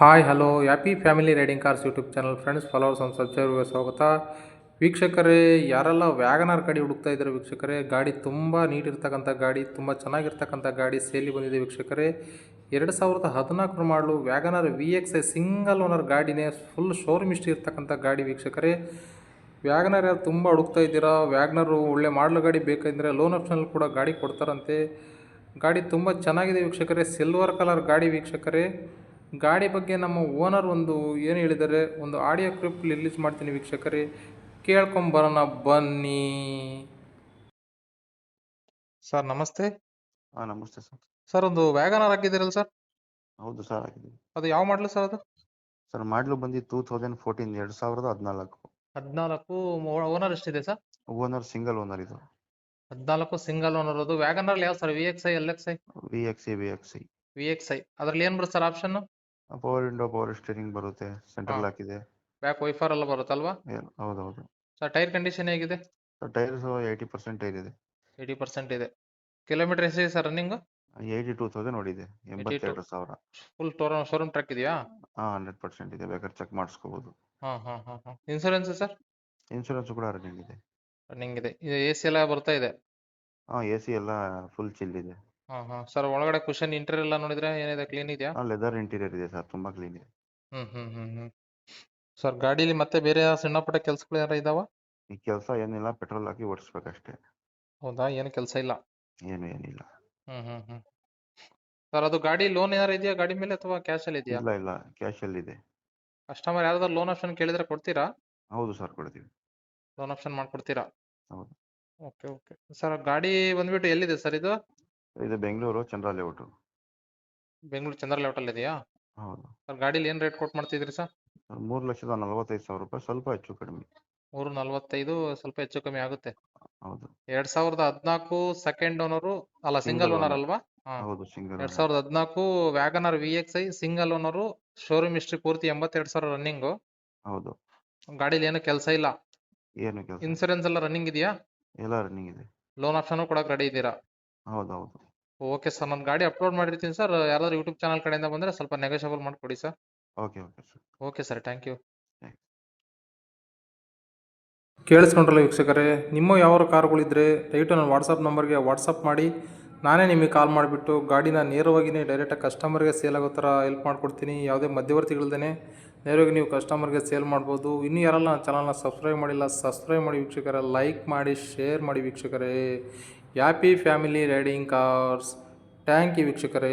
Hi hello happy family riding cars YouTube channel friends followers and ಸಬ್ಸ್ಕ್ರೈಬರ್ಗೆ ಸ್ವಾಗತ. ವೀಕ್ಷಕರೇ, ಯಾರೆಲ್ಲ ವ್ಯಾಗನಾರ್ ಗಾಡಿ ಹುಡುಕ್ತಾ ಇದ್ದಾರೆ ವೀಕ್ಷಕರೇ, ಗಾಡಿ ತುಂಬ ನೀಟ್ ಇರ್ತಕ್ಕಂಥ ಗಾಡಿ, ತುಂಬ ಚೆನ್ನಾಗಿರ್ತಕ್ಕಂಥ ಗಾಡಿ ಸೇಲಿ ಬಂದಿದೆ ವೀಕ್ಷಕರೇ. 2014 ಮಾಡಲು ವ್ಯಾಗನಾರ್ VXi ಸಿಂಗಲ್ ಓನರ್ ಗಾಡಿನೇ, ಫುಲ್ ಶೋರೂಮ್ ಹಿಸ್ಟ್ರಿ ಇರ್ತಕ್ಕಂಥ ಗಾಡಿ ವೀಕ್ಷಕರೇ. ವ್ಯಾಗನಾರ್ ಯಾರು ತುಂಬ ಹುಡುಕ್ತಾ ಇದ್ದೀರಾ, ವ್ಯಾಗನರು ಒಳ್ಳೆ ಮಾಡಲು ಗಾಡಿ ಬೇಕಂದರೆ ಲೋನ್ ಆಪ್ಷನಲ್ಲಿ ಕೂಡ ಗಾಡಿ ಕೊಡ್ತಾರಂತೆ. ಗಾಡಿ ತುಂಬ ಚೆನ್ನಾಗಿದೆ ವೀಕ್ಷಕರೇ, ಸಿಲ್ವರ್ ಕಲರ್ ಗಾಡಿ ವೀಕ್ಷಕರೇ. ಗಾಡಿ ಬಗ್ಗೆ ನಮ್ಮ ಓನರ್ ಒಂದು ಏನು ಹೇಳಿದ್ದಾರೆ, ಒಂದು ಆಡಿಯೋ ಕ್ಲಿಪ್ ರಿಲೀಸ್ ಮಾಡ್ತೀನಿ ವೀಕ್ಷಕರೇ, ಕೇಳ್ಕೊಂಬರೋಣ ಬನ್ನಿ. ಸರ್ ನಮಸ್ತೆ. ನಮಸ್ತೆ ಸರ್. ಸರ್ ಒಂದು ವ್ಯಾಗನಾರ್ ಹಾಕಿದ್ದೀರಲ್ಲ ಸರ್? ಹೌದು ಸರ್, ಹಾಕಿದ್ದೀವಿ. ಅದು ಯಾವ ಮಾಡಲು ಸರ್ ಅದು? ಸರ್ ಮಾಡಲು ಬಂದು 2014 14 ಓನರ್ ಎಷ್ಟಿದೆ ಸರ್? ಓನರ್ ಸಿಂಗಲ್ ಓನರ್ ಇದು. 14 ಸಿಂಗಲ್ ಓನರ್. ಅದು ವ್ಯಾಗನಾರ್ ಯಾವ ಸರ್? VXi LXi? VXi. ಅದ್ರಲ್ಲಿ ಏನು ಬರುತ್ತೆ sir option? Power window, power steering ಬರುತ್ತೆ, ಸೆಂಟ್ರಲ್ ಹಾಕಿದೆ, ಬ್ಯಾಕ್ ವೈಫರ್ ಎಲ್ಲ ಬರುತ್ತಲ್ವಾ? ಹೌದೌದು ಸರ್ ಟೈರ್ ಕಂಡೀಷನ್ ಹೇಗಿದೆ? ಟೈರ್ಸ್ 80% ಟೈರ್ ಇದೆ. 80% ಇದೆ. ಕಿಲೋಮೀಟರ್ ಎಷ್ಟಿದೆ ಸರ್ ರನ್ನಿಂಗ್? 82,000 ಓಡಿದೆ. 82,000. ಫುಲ್ ಶೋರೂಮ್ ಟ್ರಕ್ ಇದೆಯಾ? 100% ಇದೆ, ಬೇಕಾದ್ರೆ ಚೆಕ್ ಮಾಡಿಸ್ಕೋಬಹುದು. Insurance sir? ಇನ್ಶೂರೆನ್ಸ್ ಕೂಡ ರನ್ನಿಂಗ್ ಇದೆ. ರನ್ನಿಂಗ್ ಇದೆ. ಇದು AC ಎಲ್ಲ ಬರ್ತಾ ಇದೆ? AC ಎಲ್ಲ ಫುಲ್ ಚಿಲ್ ಇದೆ. ಸರ್ ಒಳಗಡೆ ಕುಶನ್ ಇಂಟೀರಿಯರ್ ಎಲ್ಲ ನೋಡಿದ್ರೆ ಏನಿದೆ, ಕ್ಲೀನ್ ಇದೆಯಾ? ಲೆದರ್ ಇಂಟೀರಿಯರ್ ಇದೆ ಸರ್, ತುಂಬಾ ಕ್ಲೀನ್ ಇದೆ. ಸರ್ ಗಾಡಿಲಿ ಮತ್ತೆ ಬೇರೆ ಸಣ್ಣ ಪುಟ್ಟ ಕೆಲಸಗಳು ಯಾರು ಇದಾವ? ಈ ಕೆಲಸ ಏನಿಲ್ಲ, ಪೆಟ್ರೋಲ್ ಹಾಕಿ ಓಡಿಸ್ಬೇಕಷ್ಟೇ. ಹೌದಾ? ಏನು ಕೆಲಸ ಇಲ್ಲ? ಏನಿಲ್ಲ. ಸರ್ ಅದು ಗಾಡಿ ಲೋನ್ ಏನಾರು ಇದೆಯಾ ಗಾಡಿ ಮೇಲೆ, ಅಥವಾ ಕ್ಯಾಶ್ ಅಲ್ಲಿ ಇದೆಯಾ? ಇಲ್ಲ, ಕ್ಯಾಶ್ ಅಲ್ಲಿ ಇದೆ. ಕಸ್ಟಮರ್ ಯಾರಾದ್ರೂ ಲೋನ್ ಆಪ್ಷನ್ ಕೇಳಿದ್ರೆ ಕೊಡ್ತೀರಾ? ಹೌದು ಸರ್, ಕೊಡ್ತೀವಿ. ಲೋನ್ ಆಪ್ಷನ್ ಮಾಡ್ಕೊಡ್ತೀರಾ? ಹೌದು. ಓಕೆ. ಸರ್ ಗಾಡಿ ಬಂದ್ಬಿಟ್ಟು ಎಲ್ಲಿದೆ ಸರ್ ಇದು? ಇದು ಬೆಂಗಳೂರು ಚಂದ್ರ ಲೇಔಟ್. ಬೆಂಗಳೂರು ಚಂದ್ರ ಲೇಔಟ್ ಅಲ್ಲಿ ಇದೆಯಾ? ಹೌದು. ಸರ್ ಗಾಡಿಲಿ ಏನ್ ರೇಟ್ ಕೊಟ್ಟು ಮಾಡ್ತಿದ್ರಿ ಸರ್? 3,45,000 ರೂಪಾಯಿ, ಸ್ವಲ್ಪ ಹೆಚ್ಚು ಕಡಿಮೆ. 3,45, ಸ್ವಲ್ಪ ಹೆಚ್ಚು ಕಮ್ಮಿ ಆಗುತ್ತೆ. ಹೌದು. 2014 ಸೆಕೆಂಡ್ ಓನರು, ಅಲ್ಲ ಸಿಂಗಲ್ ಓನರ್ ಅಲ್ವಾ? ಹೌದು, single. 2014 Wagon R VXi single owner, showroom history ಪೂರ್ತಿ 82,000 ರನ್ನಿಂಗ್. ಹೌದು. ಗಾಡಿಲಿ ಏನು ಕೆಲಸ ಇಲ್ಲ? ಏನು ಕೆಲಸ? ಇನ್ಸೂರೆನ್ಸ್ ಎಲ್ಲ ರನ್ನಿಂಗ್ ಇದೆಯಾ? ಎಲ್ಲ ರನ್ನಿಂಗ್ ಇದೆ. ಲೋನ್ ಆಪ್ಷನ್ ಕೊಡಕ್ ರೆಡಿ ಇದ್ದೀರಾ? ಹೌದು. ಓಕೆ ಸರ್, ನಾನು ಗಾಡಿ ಅಪ್ಲೋಡ್ ಮಾಡಿರ್ತೀನಿ ಸರ್. ಯಾರಾದ್ರೂ ಯೂಟ್ಯೂಬ್ ಚಾನಲ್ ಕಡೆಯಿಂದ ಬಂದ್ರೆ ಸ್ವಲ್ಪ ನೆಗೋಷಿಯಬಲ್ ಮಾಡಿಕೊಡಿ sir. Okay sir. Okay sir, thank you. ಕೇಳಿಸ್ಕೊಂಡ್ರಲ್ಲ ವೀಕ್ಷಕರೇ, ನಿಮ್ಮ ಯಾವ ಕಾರುಗಳಿದ್ರೆ ದಯವಿಟ್ಟು ನನ್ನ ವಾಟ್ಸಪ್ ನಂಬರ್ಗೆ ವಾಟ್ಸಪ್ ಮಾಡಿ, ನಾನೇ ನಿಮಗೆ ಕಾಲ್ ಮಾಡಿಬಿಟ್ಟು ಗಾಡಿನ ನೇರವಾಗಿಯೇ ಡೈರೆಕ್ಟಾಗಿ ಕಸ್ಟಮರ್ಗೆ ಸೇಲ್ ಆಗೋ ಥರ ಹೆಲ್ಪ್ ಮಾಡಿಕೊಡ್ತೀನಿ. ಯಾವುದೇ ಮಧ್ಯವರ್ತಿಗಳದೇ ನೇರವಾಗಿ ನೀವು ಕಸ್ಟಮರ್ಗೆ ಸೇಲ್ ಮಾಡ್ಬೋದು. ಇನ್ನೂ ಯಾರೆಲ್ಲ ನನ್ನ ಚಾನಲ್ನ ಸಬ್ಸ್ಕ್ರೈಬ್ ಮಾಡಿಲ್ಲ, ಸಬ್ಸ್ಕ್ರೈಬ್ ಮಾಡಿ ವೀಕ್ಷಕರೇ, ಲೈಕ್ ಮಾಡಿ, ಶೇರ್ ಮಾಡಿ ವೀಕ್ಷಕರೇ. Happy family riding cars. Thank you ವೀಕ್ಷಕರೇ.